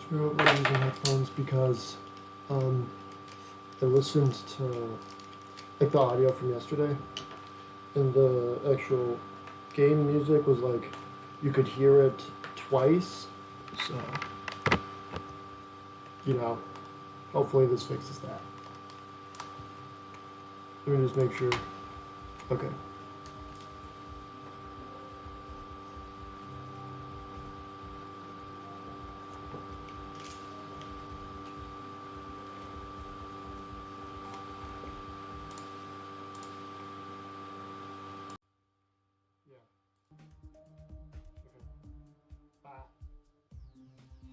screw up when using headphones because I listened to like the audio from yesterday, and the actual game music was like you could hear it twice. So hopefully this fixes that. Let me just make sure. Okay. Bye.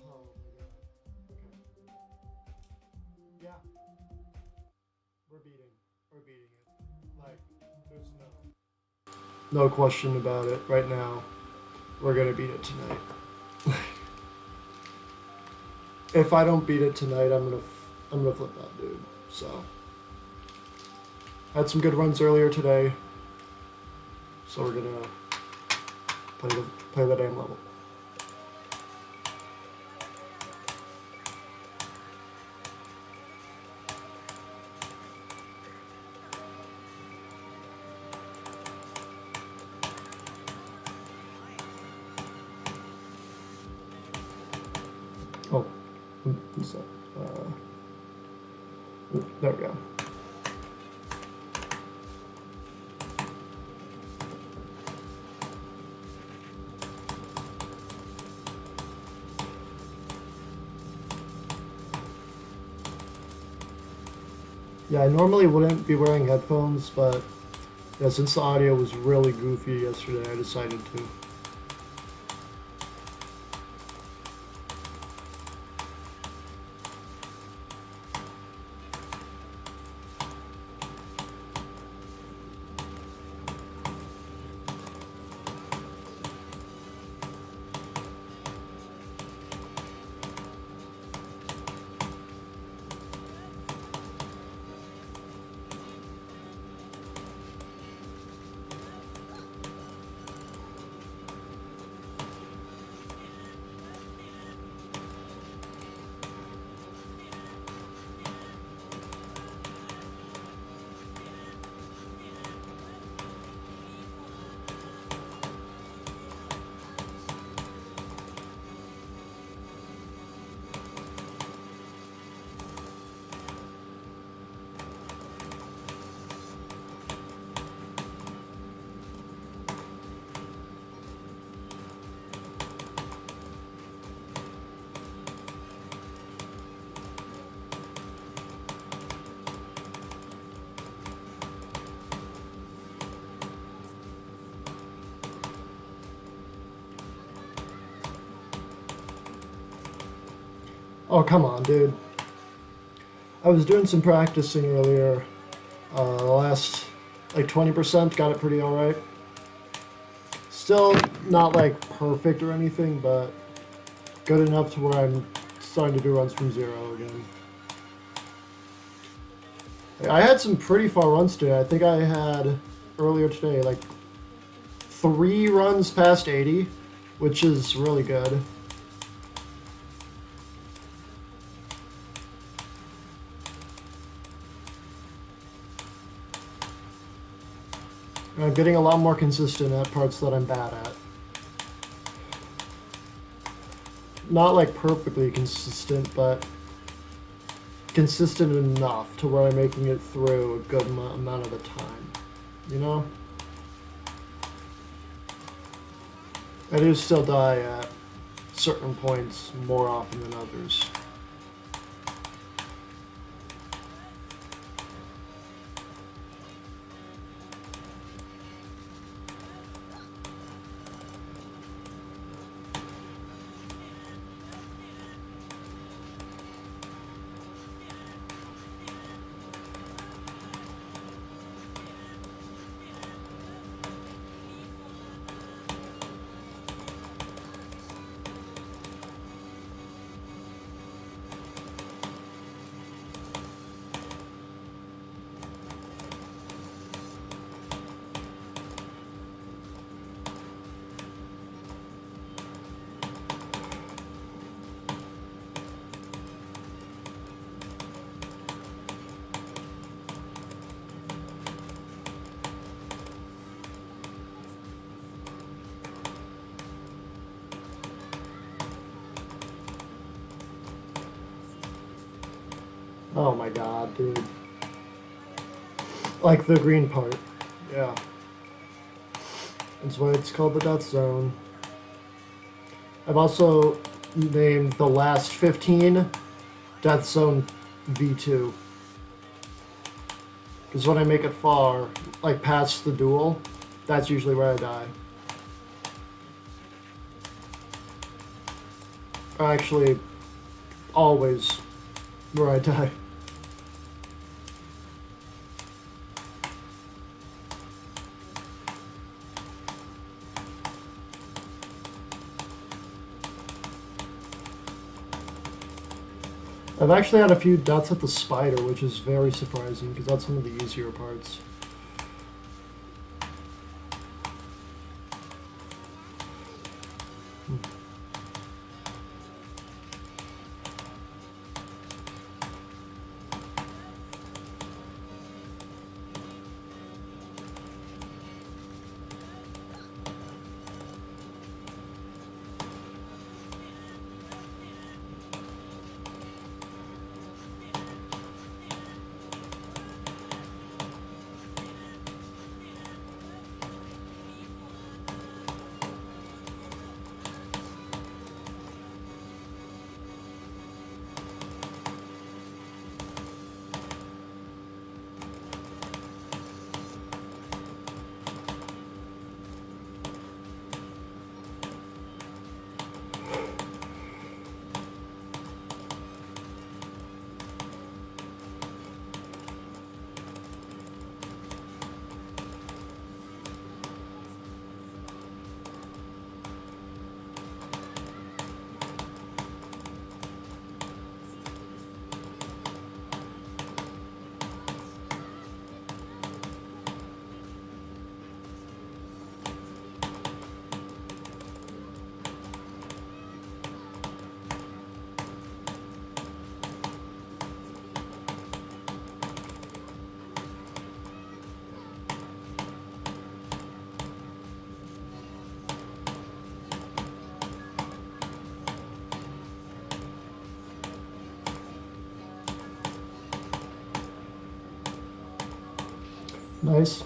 Oh my god. Okay. Yeah. We're beating it. Like, there's no question about it right now. We're gonna beat it tonight. If I don't beat it tonight, I'm gonna flip that dude. So, had some good runs earlier today. So we're gonna play the damn level. Oh, what's that? There we go. Yeah, I normally wouldn't be wearing headphones, but yeah, since the audio was really goofy yesterday, I decided to. Oh, come on, dude. I was doing some practicing earlier. The last, like 20%, got it pretty alright. Still not like perfect or anything, but good enough to where I'm starting to do runs from zero again. I had some pretty far runs today. I think I had earlier today like 3 runs past 80, which is really good. And I'm getting a lot more consistent at parts that I'm bad at. Not like perfectly consistent, but consistent enough to where I'm making it through a good amount of the time. You know? I do still die at certain points more often than others. Oh my god, dude. Like the green part. Yeah. That's why it's called the death zone. I've also named the last 15 Death Zone V2. Because when I make it far, like past the duel, that's usually where I die. Or actually, always where I die. I've actually had a few deaths at the spider, which is very surprising because that's one of the easier parts. Nice.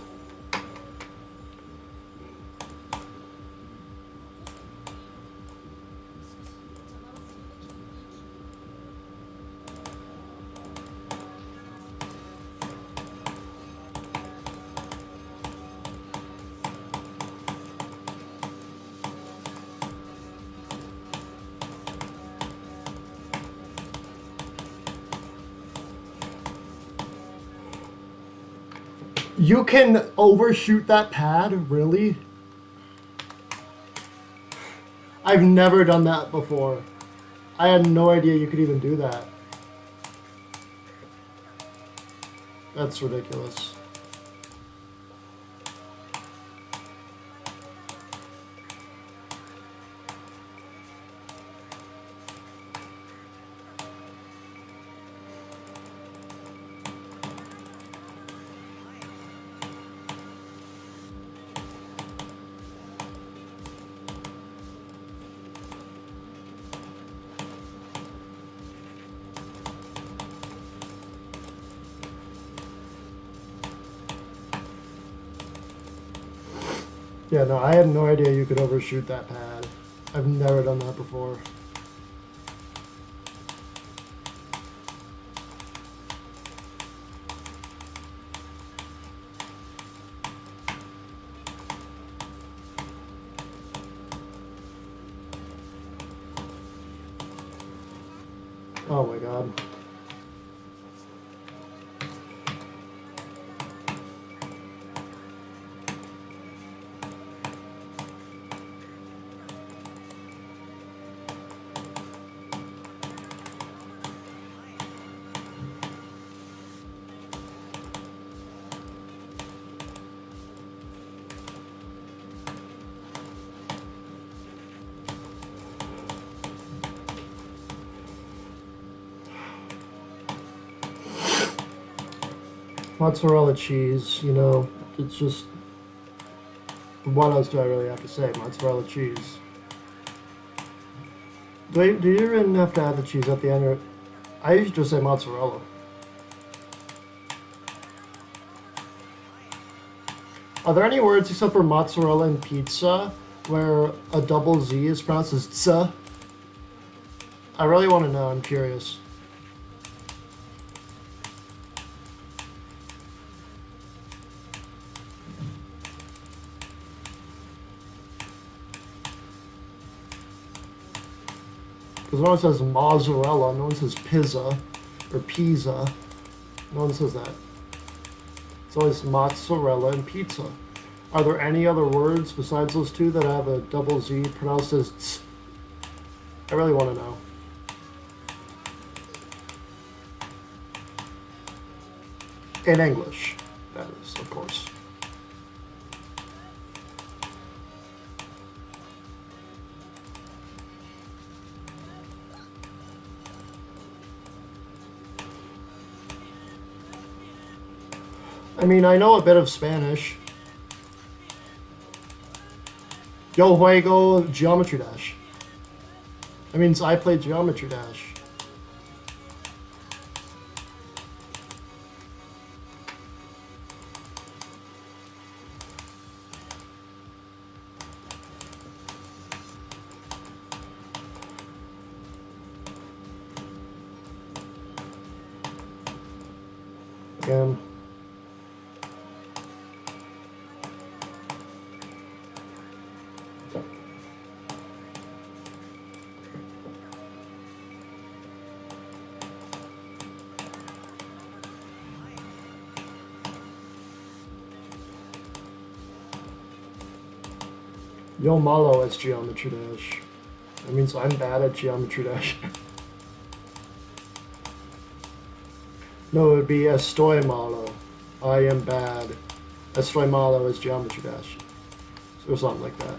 You can overshoot that pad? Really? I've never done that before. I had no idea you could even do that. That's ridiculous. Yeah, no, I had no idea you could overshoot that pad. I've never done that before. Oh my god. Mozzarella cheese, you know, it's just, what else do I really have to say? Mozzarella cheese. Do you even have to add the cheese at the end? Or, I usually just say mozzarella. Are there any words except for mozzarella and pizza where a double Z is pronounced as tsa? I really want to know. I'm curious. Because no one says mozzarella, no one says pizza or pizza. No one says that. It's always mozzarella and pizza. Are there any other words besides those two that have a double Z pronounced as ts? I really want to know. In English, that is, of course. I mean, I know a bit of Spanish. Yo juego Geometry Dash. That means I play Geometry Dash. Again. Yo malo as Geometry Dash. That means I'm bad at Geometry Dash. No, it would be estoy malo. I am bad. Estoy malo is Geometry Dash. So something like that.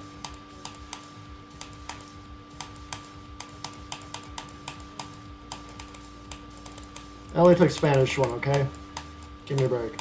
I only took Spanish one, okay? Give me a break.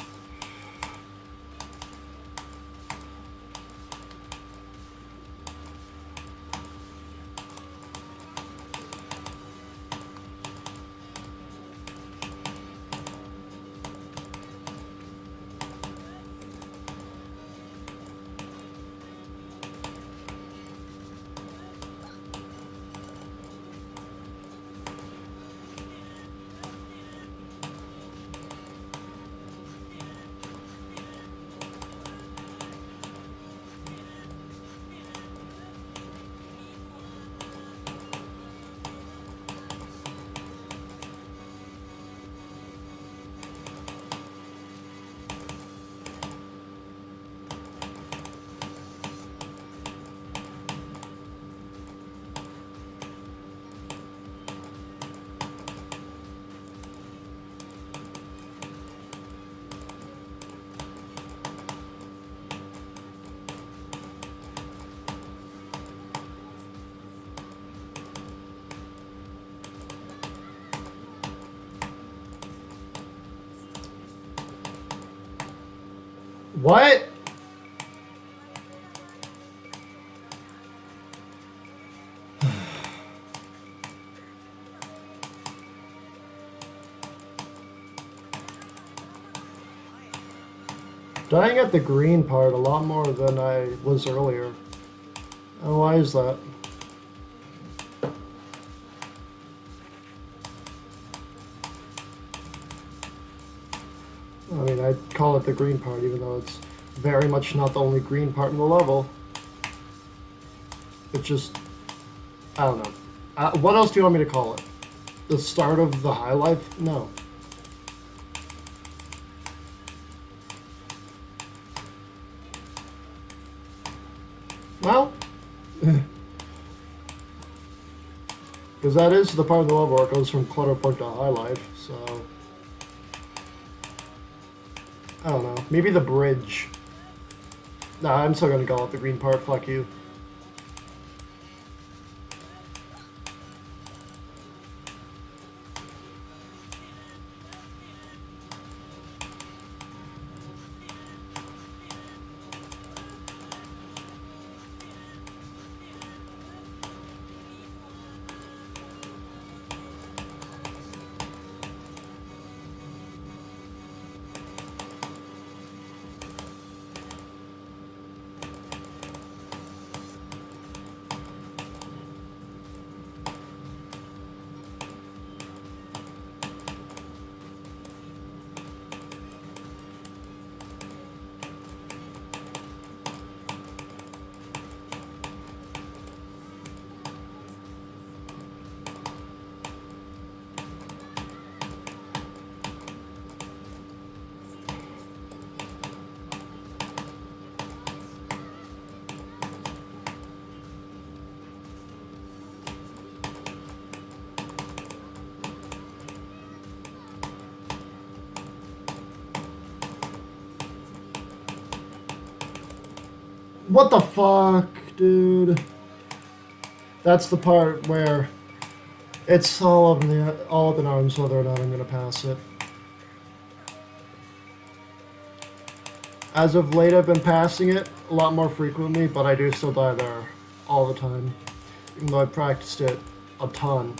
What? Dying at the green part a lot more than I was earlier. Oh, why is that? I mean, I'd call it the green part, even though it's very much not the only green part in the level. It just, I don't know. What else do you want me to call it? The start of the high life? No. Well, because that is the part of the level where it goes from Clutterfuck to high life, so I don't know. Maybe the bridge. Nah, I'm still gonna call it the green part. Fuck you. What the fuck, dude? That's the part where it's all up in arms whether or not I'm gonna pass it. As of late, I've been passing it a lot more frequently, but I do still die there all the time, even though I practiced it a ton.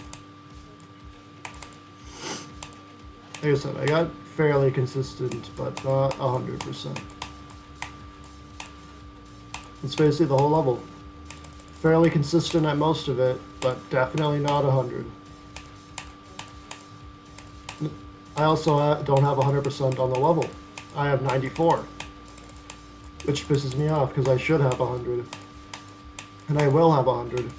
Like I said, I got fairly consistent, but not 100%. It's basically the whole level. Fairly consistent at most of it, but definitely not 100. I also don't have 100% on the level. I have 94. Which pisses me off because I should have 100. And I will have 100.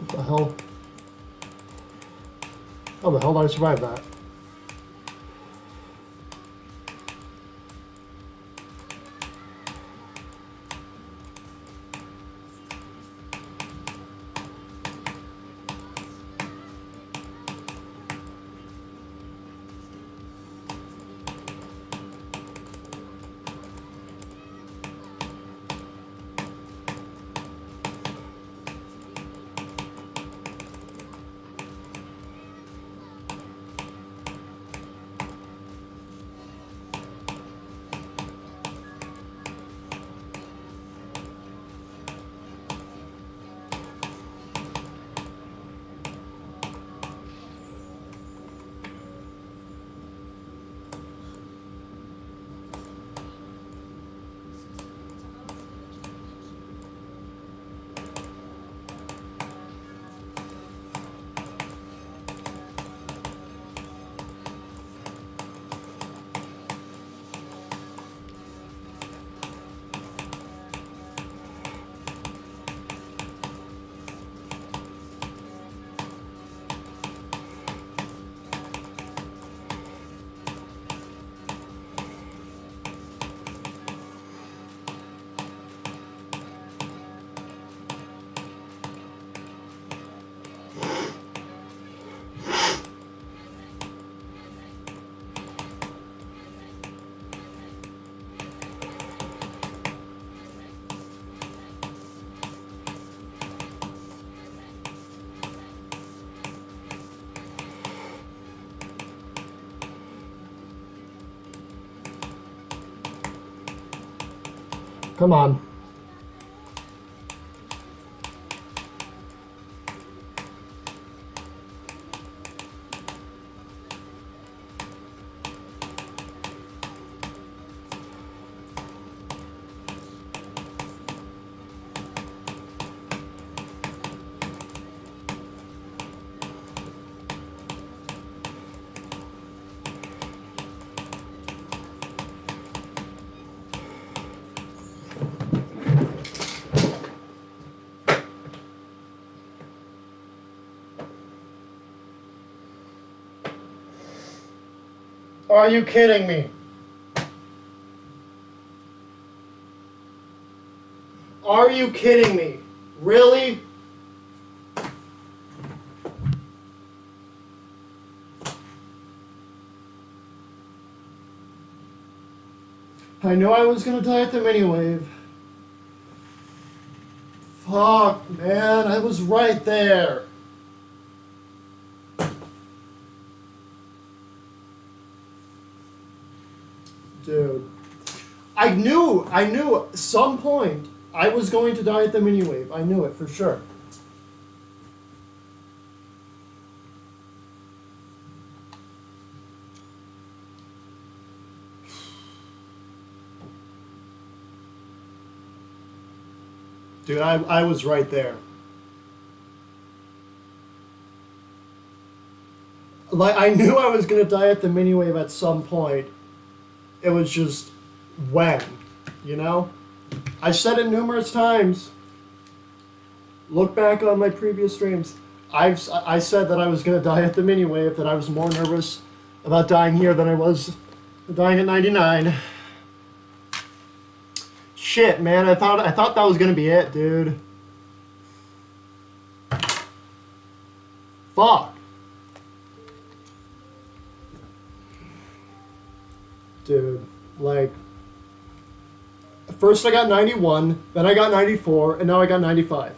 What the hell? How the hell did I survive that? Come on. Are you kidding me? Are you kidding me? Really? I knew I was gonna die at the mini wave. Fuck, man, I was right there. Dude. I knew at some point I was going to die at the mini wave. I knew it for sure. Dude, I was right there. Like, I knew I was gonna die at the mini wave at some point. It was just when, you know? I said it numerous times. Look back on my previous streams. I said that I was gonna die at the mini wave, that I was more nervous about dying here than I was dying at 99. Shit, man, I thought that was gonna be it, dude. Fuck. Dude, like, first I got 91, then I got 94, and now I got 95.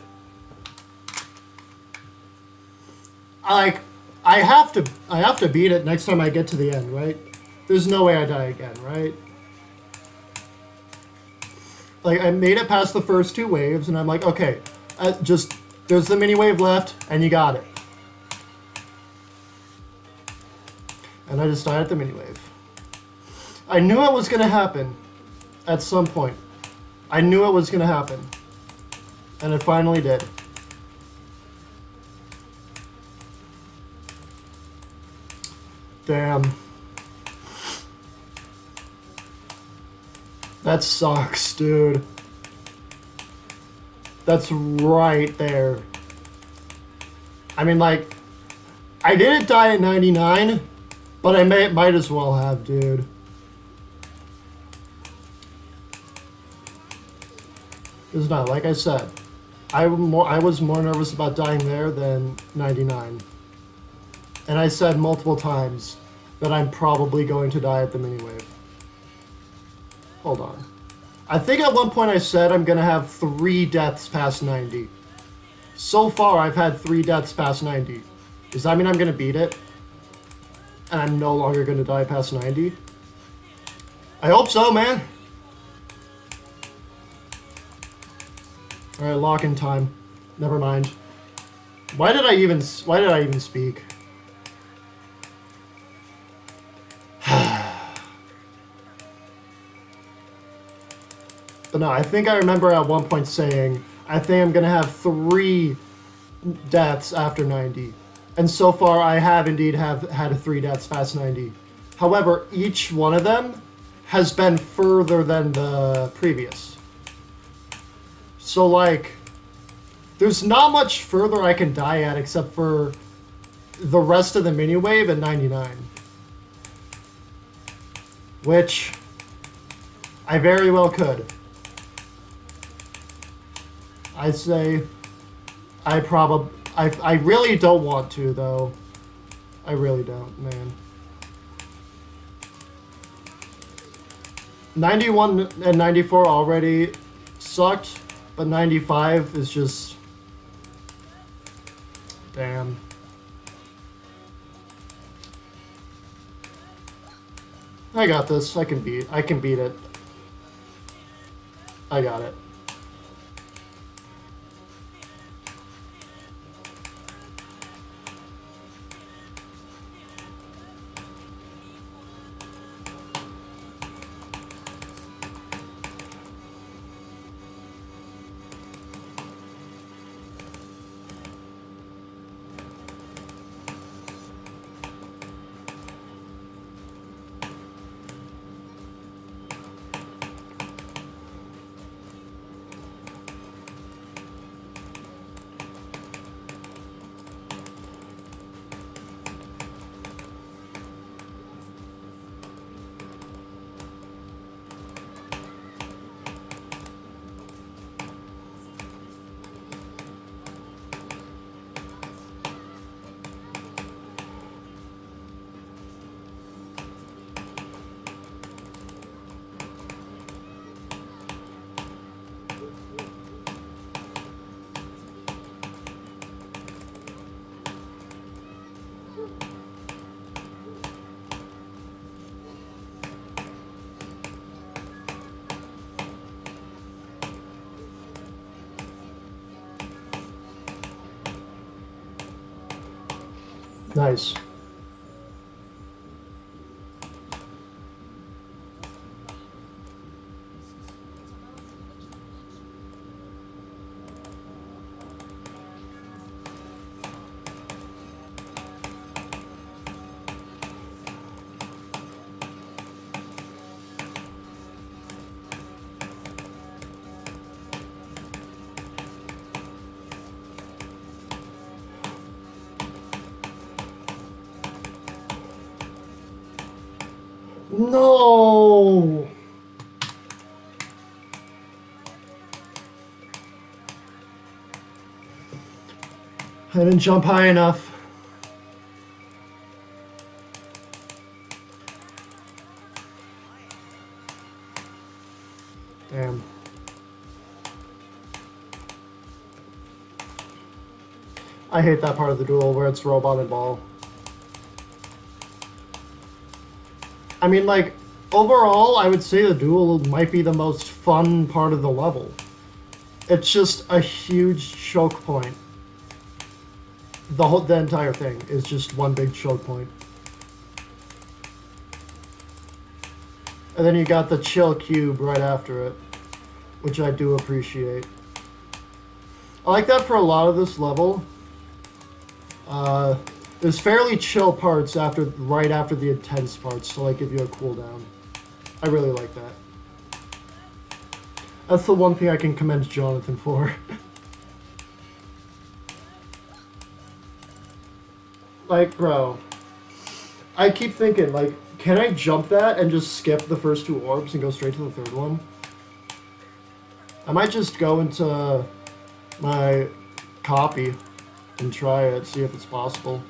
Like, I have to beat it next time I get to the end, right? There's no way I die again, right? Like, I made it past the first two waves, and I'm like, okay, there's the mini wave left, and you got it. And I just died at the mini wave. I knew it was going to happen at some point. I knew it was going to happen. And it finally did. Damn. That sucks, dude. That's right there. I mean, like, I didn't die at 99, but I might as well have, dude. It's not, like I said, I was more nervous about dying there than 99. And I said multiple times that I'm probably going to die at the mini wave. Hold on. I think at one point I said I'm going to have 3 deaths past 90. So far, I've had 3 deaths past 90. Does that mean I'm going to beat it? And I'm no longer going to die past 90? I hope so, man. Alright, lock-in time. Never mind. Why did I even speak? But no, I think I remember at one point saying, I think I'm going to have 3 deaths after 90. And so far, I have indeed had 3 deaths past 90. However, each one of them has been further than the previous. So, like, there's not much further I can die at except for the rest of the mini wave at 99. Which I very well could. I'd say I really don't want to, though. I really don't, man. 91 and 94 already sucked, but 95 is just... Damn. I got this. I can beat it. I got it. Nice. No! I didn't jump high enough. Damn. I hate that part of the duel where it's robot and ball. I mean, like, overall, I would say the duel might be the most fun part of the level. It's just a huge choke point. The entire thing is just one big choke point. And then you got the chill cube right after it, which I do appreciate. I like that for a lot of this level. There's fairly chill parts right after the intense parts to like give you a cooldown. I really like that. That's the one thing I can commend Jonathan for. Like, bro, I keep thinking, like, can I jump that and just skip the first two orbs and go straight to the third one? I might just go into my copy and try it, see if it's possible.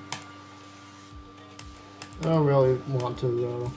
I don't really want to, though.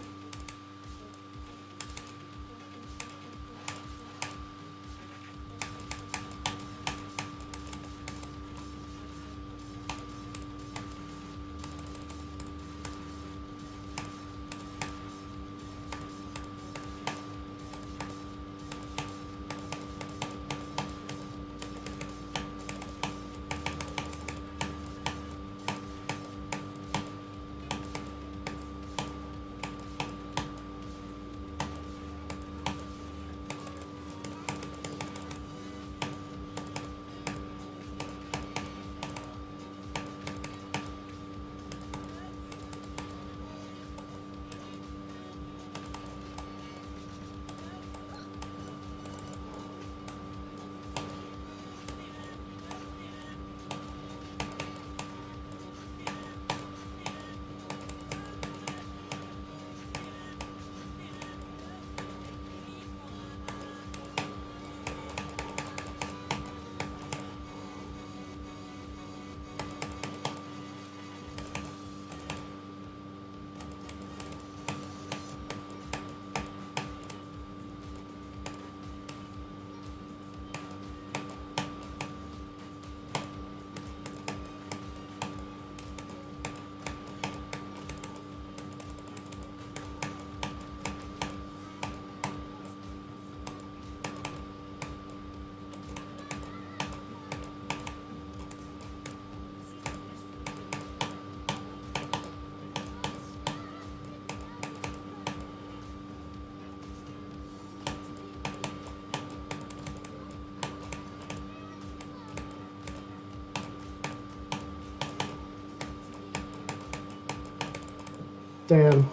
Damn.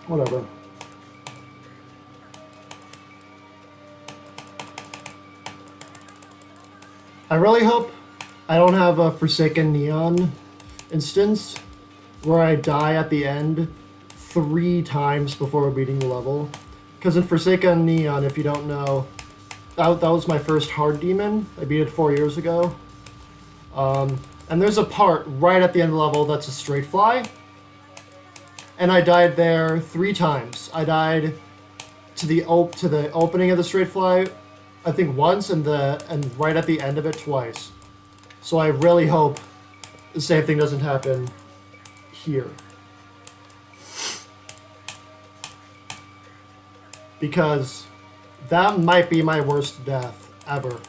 Whatever. I really hope I don't have a Forsaken Neon instance where I die at the end 3 times before beating the level. Because in Forsaken Neon, if you don't know, that was my first hard demon. I beat it 4 years ago. And there's a part right at the end of the level that's a straight fly. And I died there 3 times. I died to the opening of the straight fly, I think once, and right at the end of it twice. So I really hope the same thing doesn't happen here. Because that might be my worst death ever.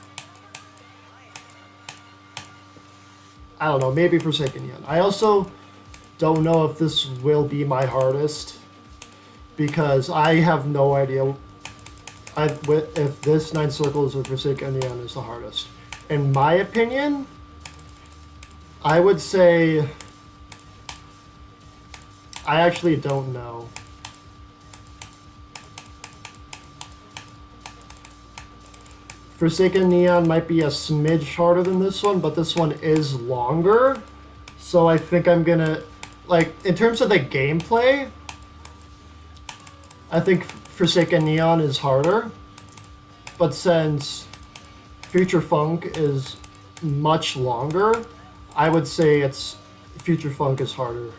I don't know, maybe Forsaken Neon. I also don't know if this will be my hardest because I have no idea if this 9 Circles or Forsaken Neon is the hardest. In my opinion, I would say I actually don't know. Forsaken Neon might be a smidge harder than this one, but this one is longer. So I think I'm gonna, like, in terms of the gameplay, I think Forsaken Neon is harder. But since Future Funk is much longer, I would say it's Future Funk is harder.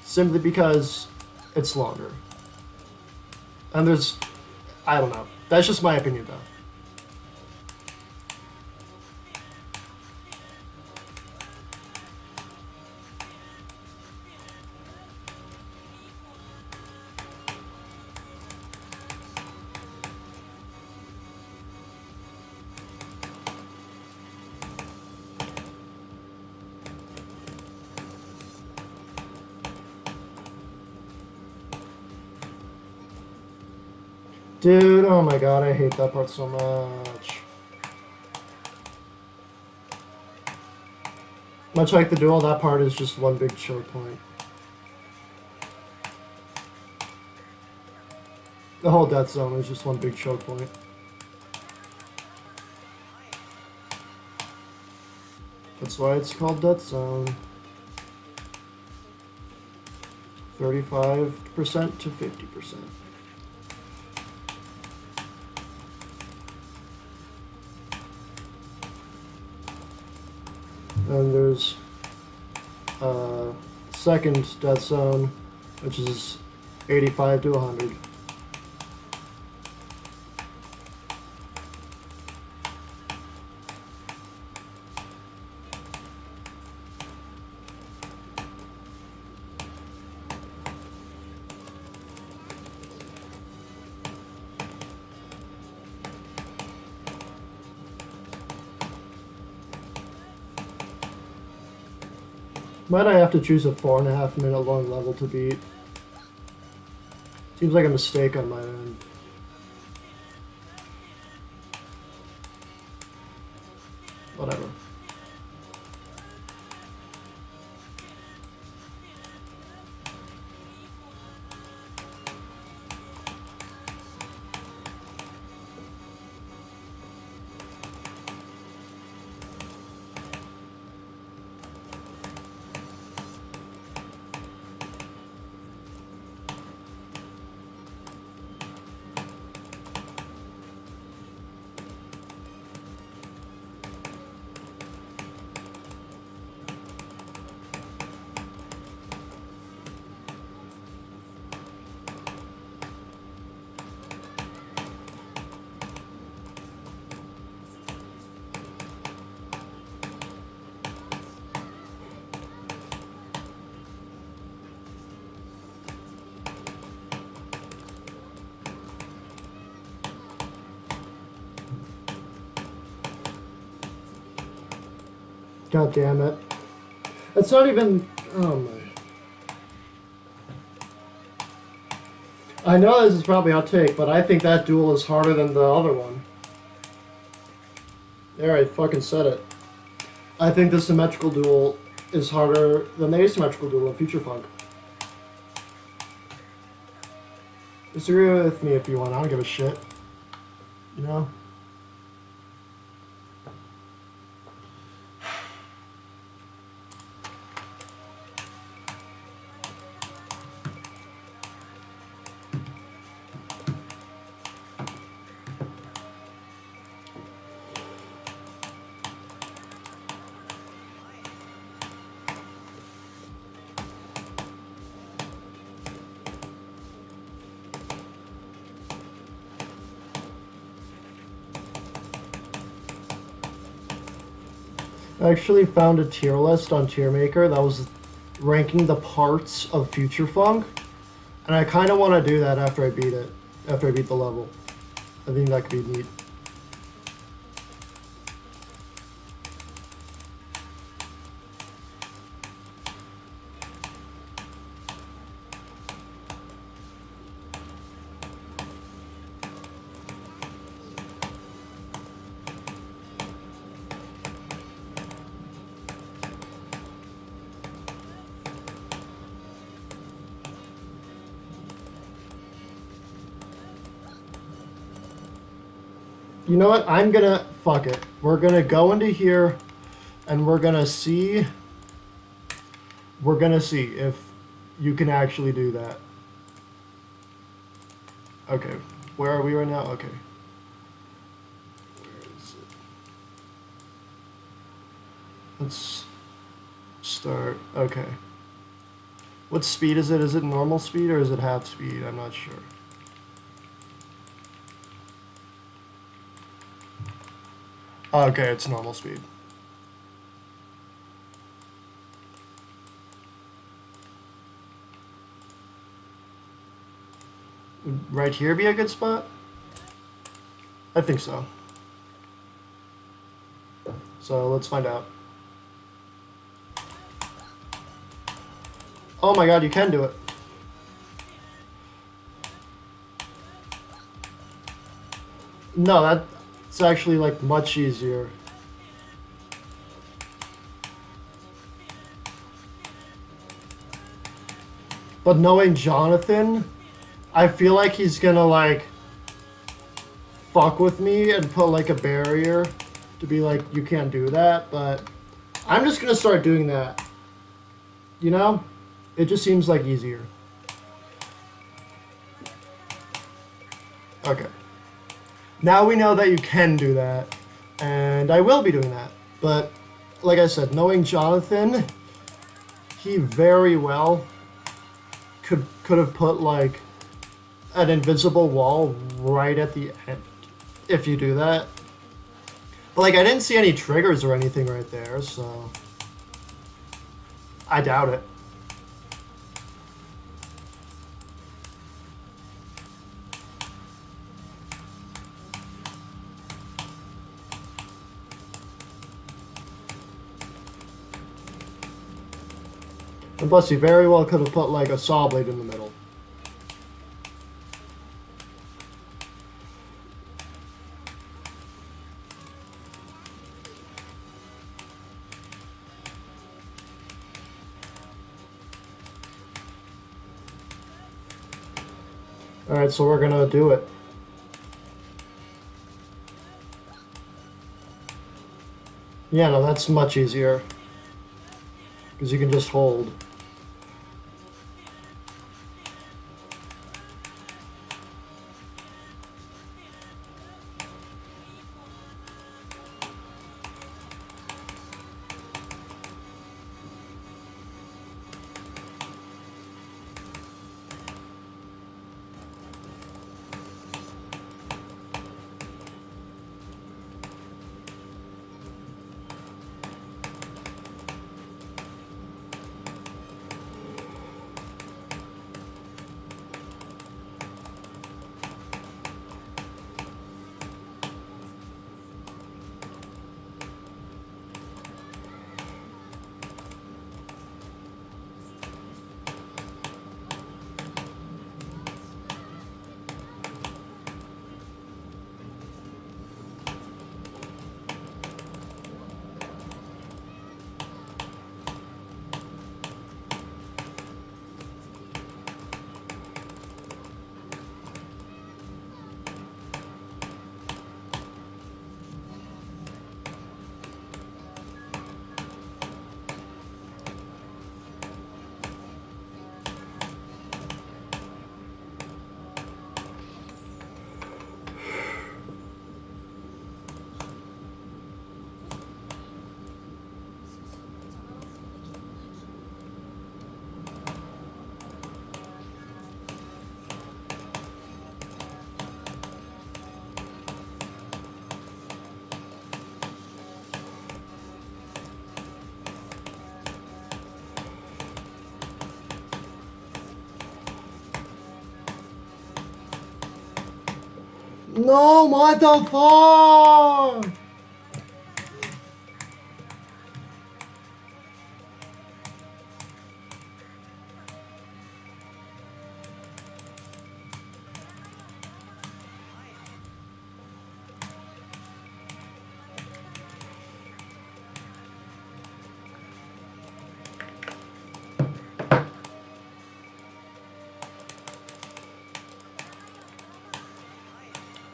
Simply because it's longer. And there's, I don't know. That's just my opinion though. Dude, oh my god, I hate that part so much. Much like the duel, that part is just one big choke point. The whole death zone is just one big choke point. That's why it's called death zone. 35% to 50%. And there's a second death zone, which is 85 to 100. Might I have to choose a 4.5 minute long level to beat? Seems like a mistake on my end. Whatever. God damn it. It's not even... Oh my... I know this is probably hot take, but I think that duel is harder than the other one. There, I fucking said it. I think the symmetrical duel is harder than the asymmetrical duel in Future Funk. Disagree with me if you want, I don't give a shit. You know? I actually found a tier list on Tier Maker that was ranking the parts of Future Funk, and I kind of want to do that after I beat it, after I beat the level. I think that could be neat. You know what? I'm gonna... Fuck it. We're gonna go into here, and we're gonna see... We're gonna see if you can actually do that. Okay. Where are we right now? Okay. Where is it? Let's start. Okay. What speed is it? Is it normal speed or is it half speed? I'm not sure. Okay, it's normal speed. Would right here be a good spot? I think so. So let's find out. Oh my god, you can do it. No, that's actually like much easier. But knowing Jonathan, I feel like he's gonna like fuck with me and put like a barrier to be like, you can't do that, but I'm just gonna start doing that. You know? It just seems like easier. Okay. Now we know that you can do that, and I will be doing that. But like I said, knowing Jonathan, he very well could have put like an invisible wall right at the end if you do that. But like I didn't see any triggers or anything right there, so I doubt it. And plus, he very well could have put like a saw blade in the middle. Alright, so we're gonna do it. Yeah, no, that's much easier. Because you can just hold. No, what the fuck?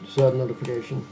Just had a notification.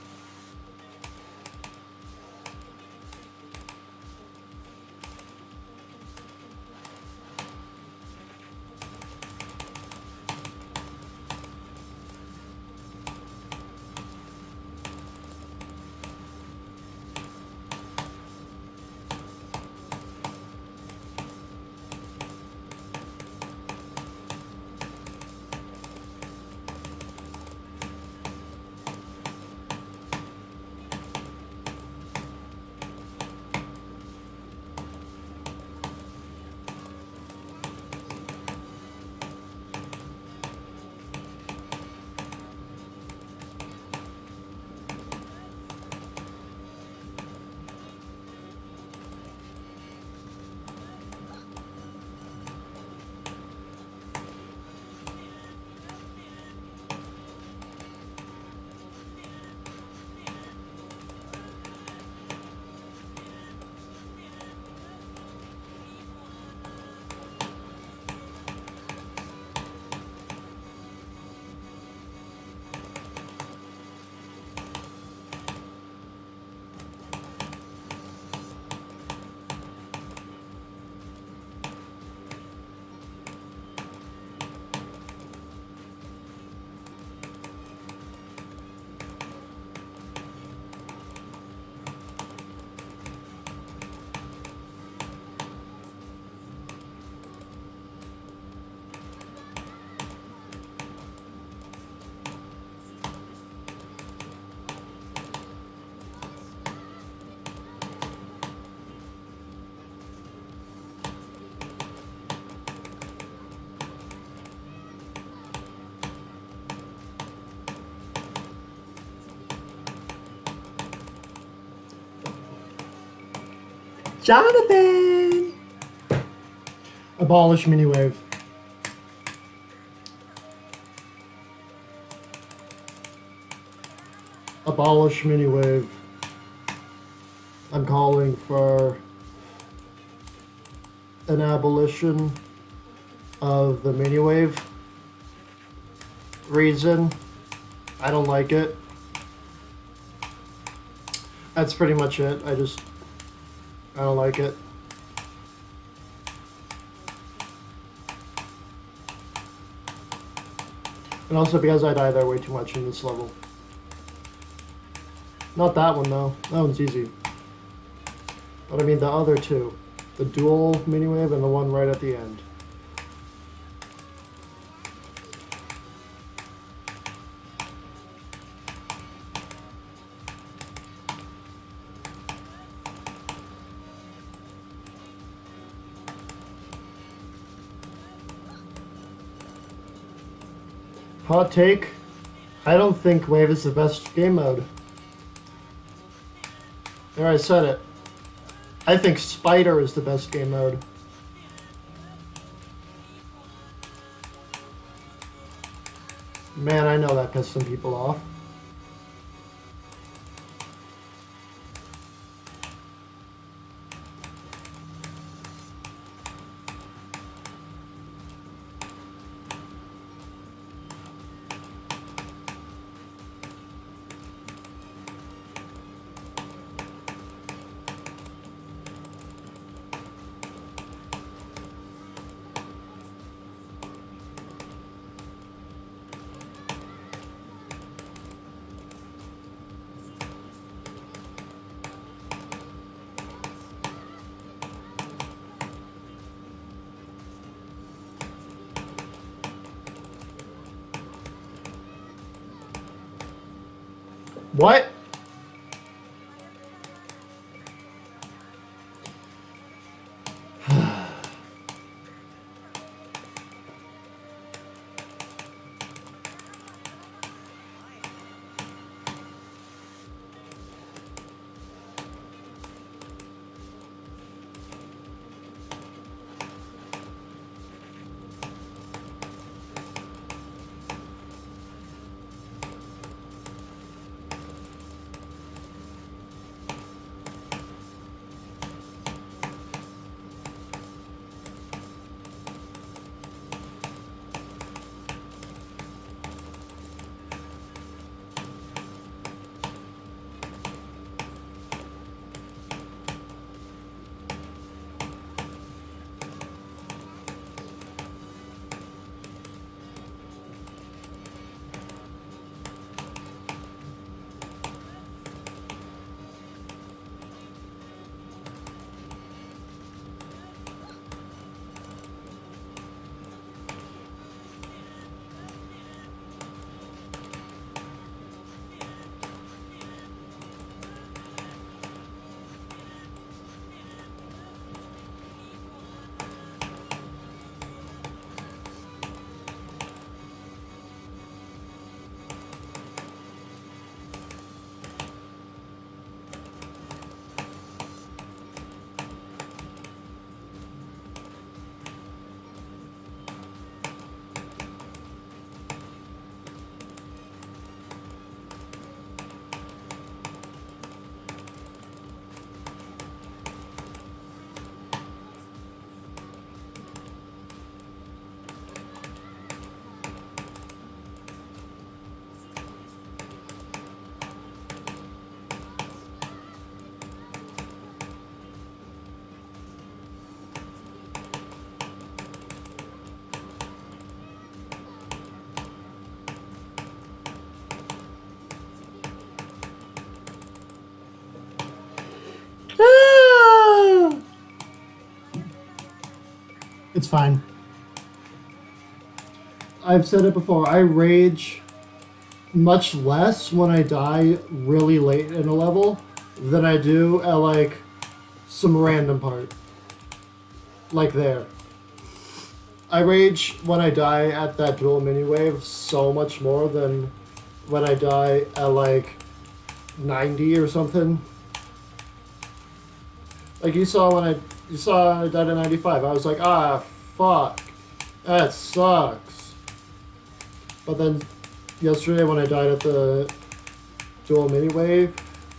Jonathan! Abolish mini-wave. Abolish mini-wave. I'm calling for an abolition of the mini-wave. Reason, I don't like it. That's pretty much it. I don't like it. And also because I die there way too much in this level. Not that one though. That one's easy. But I mean the other two. The dual mini-wave and the one right at the end. Hot take, I don't think Wave is the best game mode. There, I said it. I think Spider is the best game mode. Man, I know that pissed some people off. What? It's fine. I've said it before, I rage much less when I die really late in a level than I do at like some random part. Like there. I rage when I die at that dual mini wave so much more than when I die at like 90 or something. Like you saw when I died at 95. I was like, ah, fuck, that sucks. But then yesterday when I died at the dual mini wave,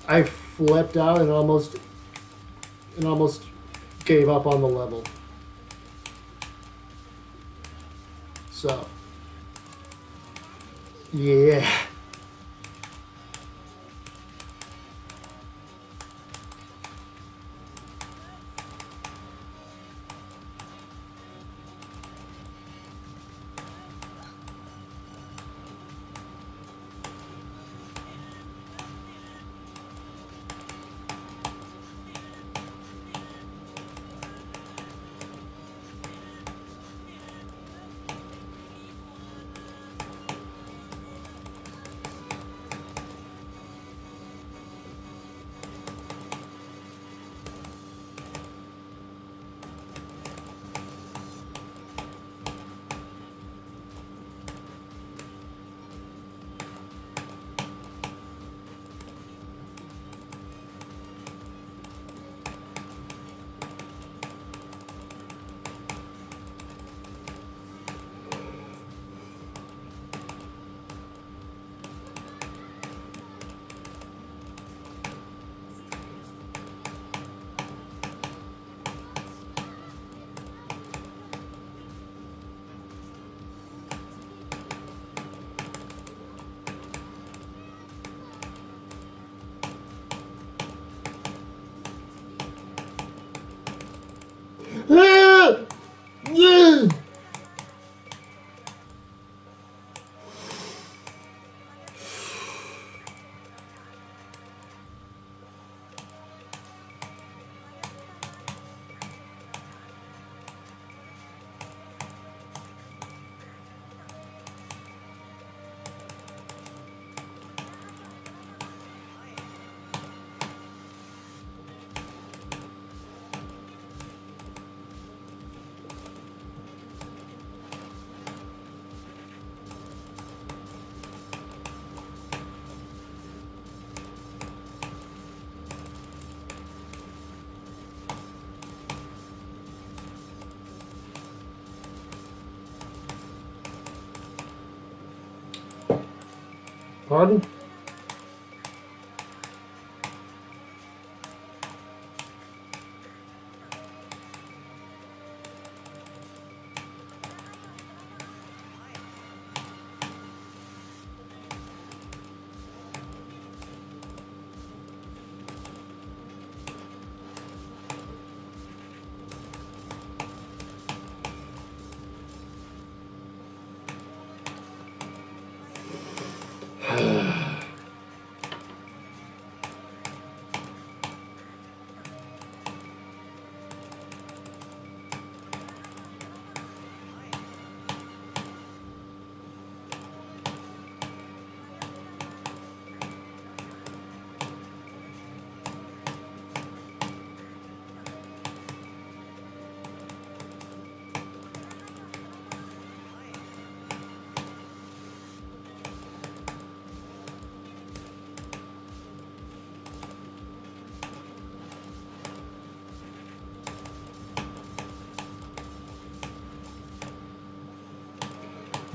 I flipped out and almost gave up on the level. So, yeah. Pardon?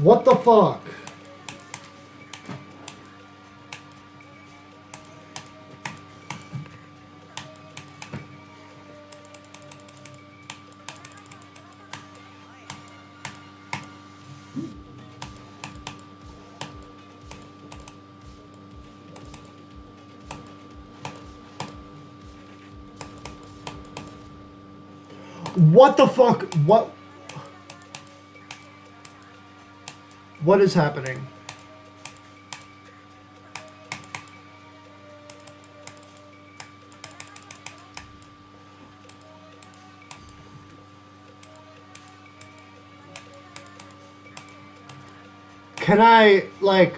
What the fuck? What the fuck? What is happening? Can I, like...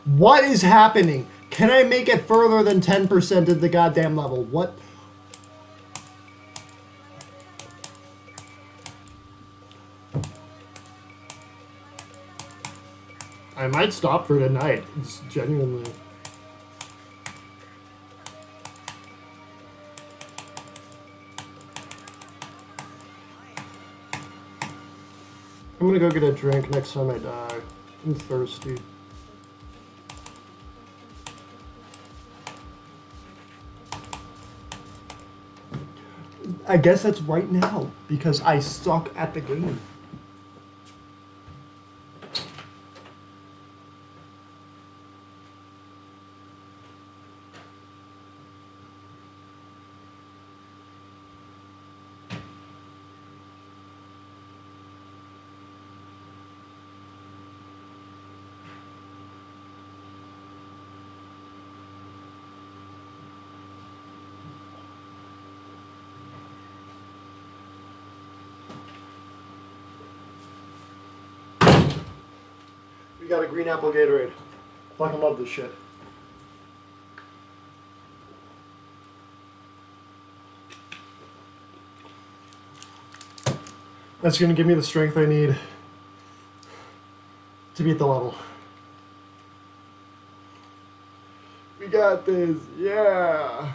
What is happening? Can I make it further than 10% of the goddamn level? What? I might stop for tonight. It's genuinely. I'm gonna go get a drink next time I die. I'm thirsty. I guess that's right now because I suck at the game. We got a green apple Gatorade. Fucking love this shit. That's gonna give me the strength I need to beat the level. We got this, yeah.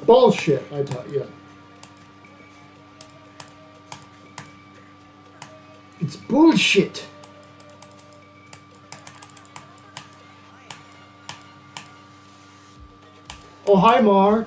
Bullshit, I taught you. It's bullshit. Oh, hi, Mar.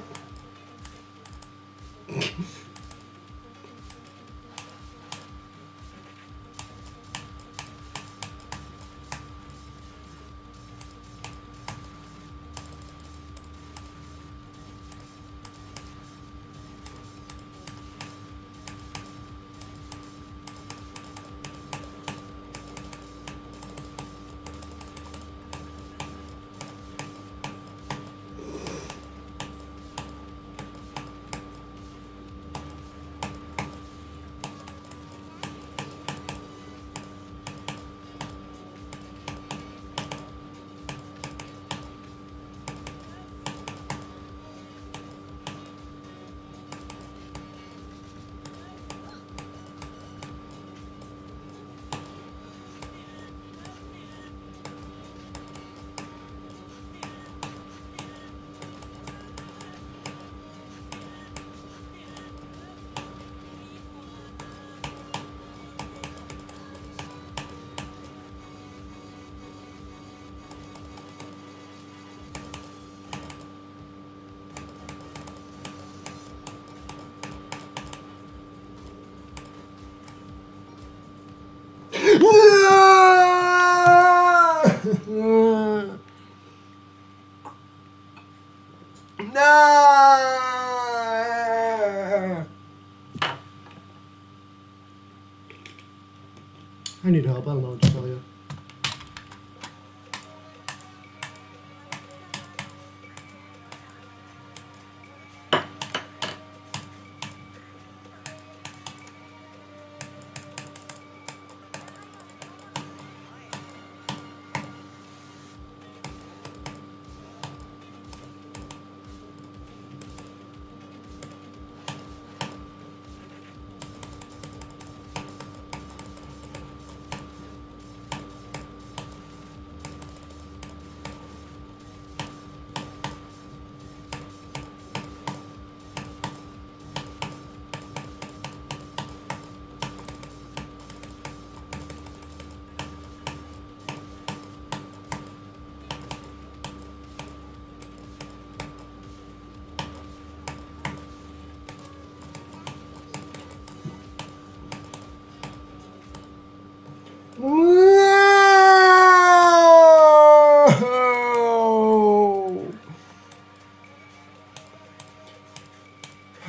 I need help. I don't know what to tell you.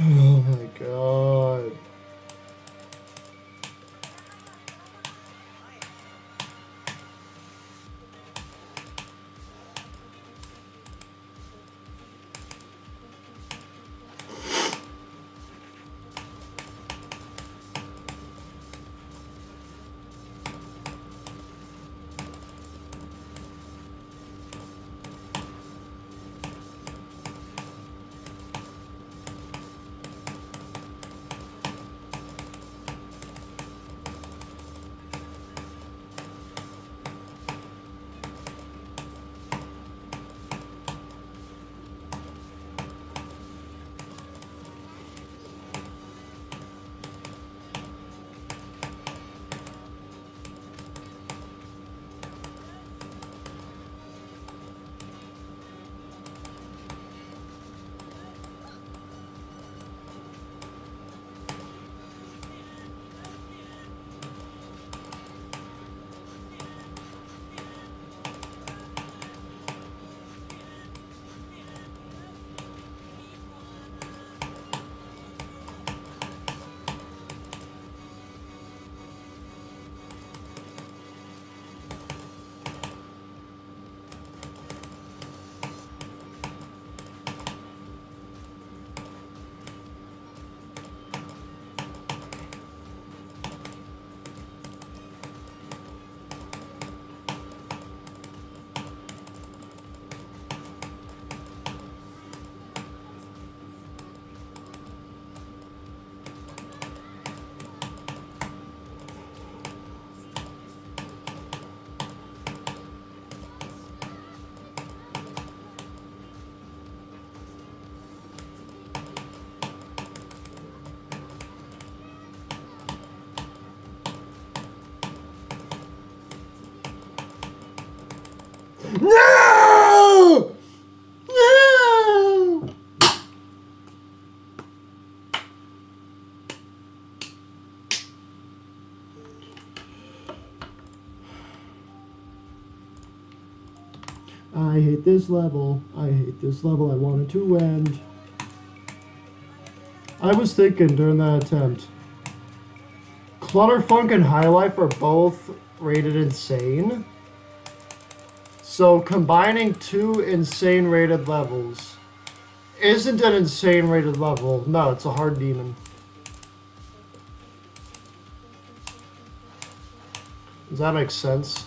Oh my god. No! No! I hate this level. I hate this level. I wanted to end. I was thinking during that attempt, Clutterfunk and High Life are both rated insane. So combining two insane rated levels isn't an insane rated level. No, it's a hard demon. Does that make sense?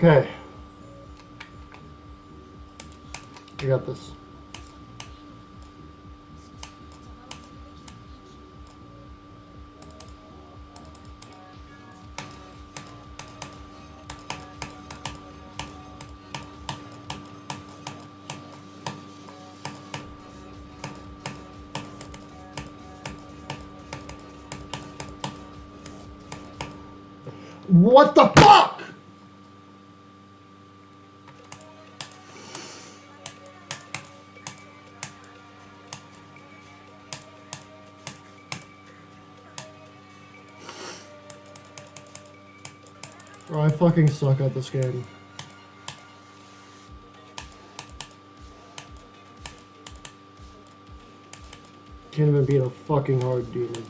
Okay. I got this. What the fuck? Bro, I fucking suck at this game. Can't even beat a fucking hard demon.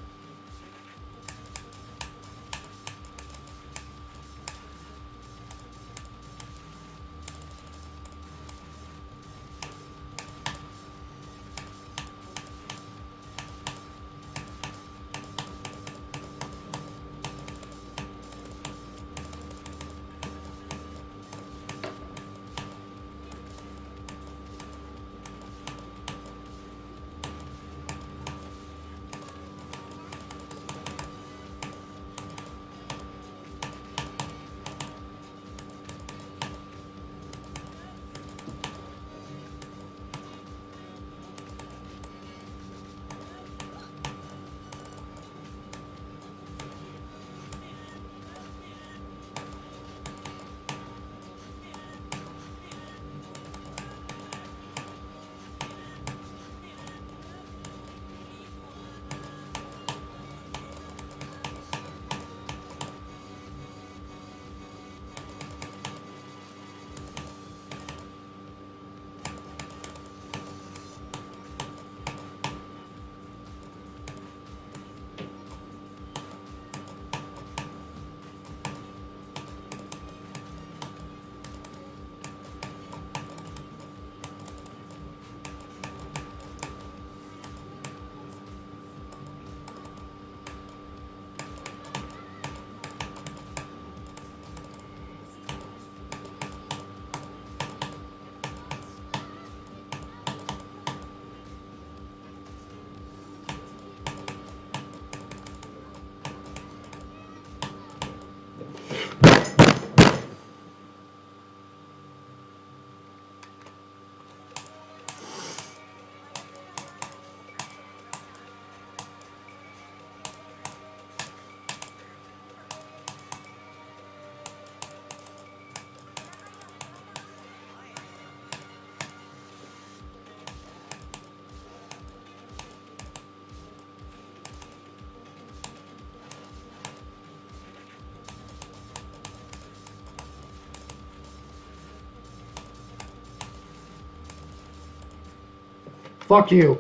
Fuck you.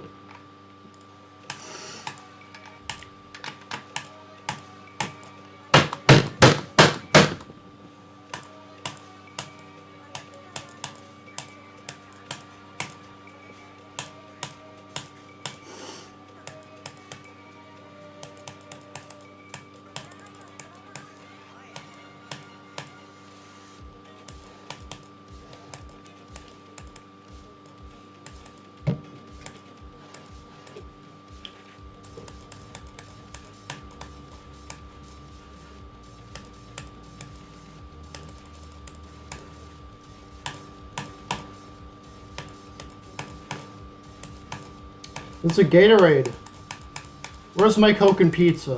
It's a Gatorade. Where's my Coke and pizza?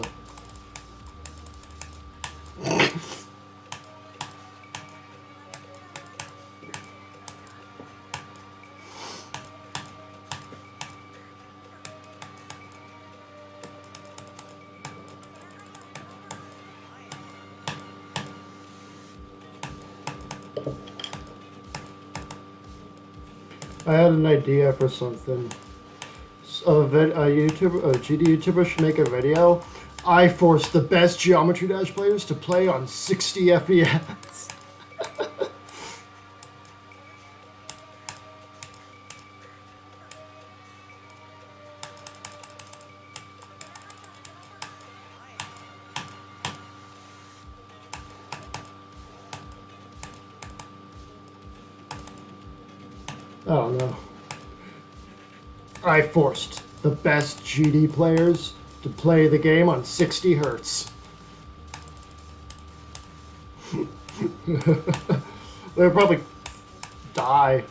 I had an idea for something. A GD YouTuber should make a video. I force the best Geometry Dash players to play on 60 FPS. don't know. I forced the best GD players to play the game on 60 hertz. They'll probably die.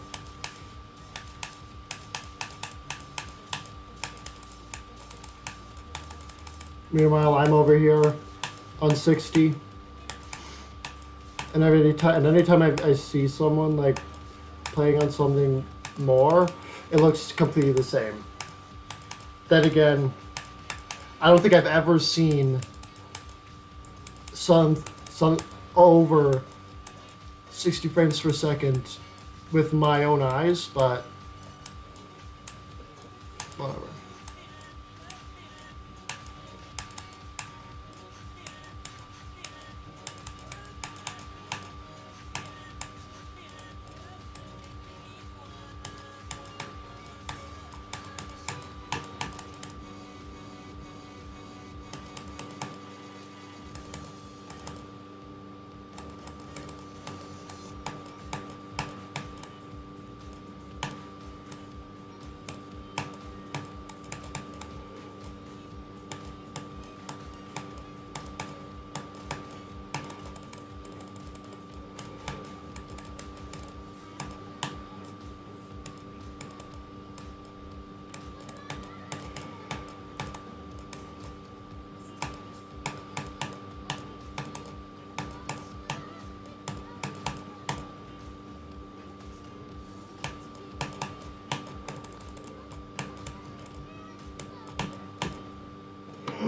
Meanwhile, I'm over here on 60. And anytime I see someone like playing on something more, it looks completely the same. Then again, I don't think I've ever seen some over 60 frames per second with my own eyes, but whatever.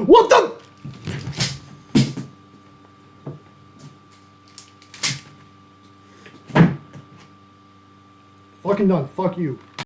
What the? Fucking done. Fuck you.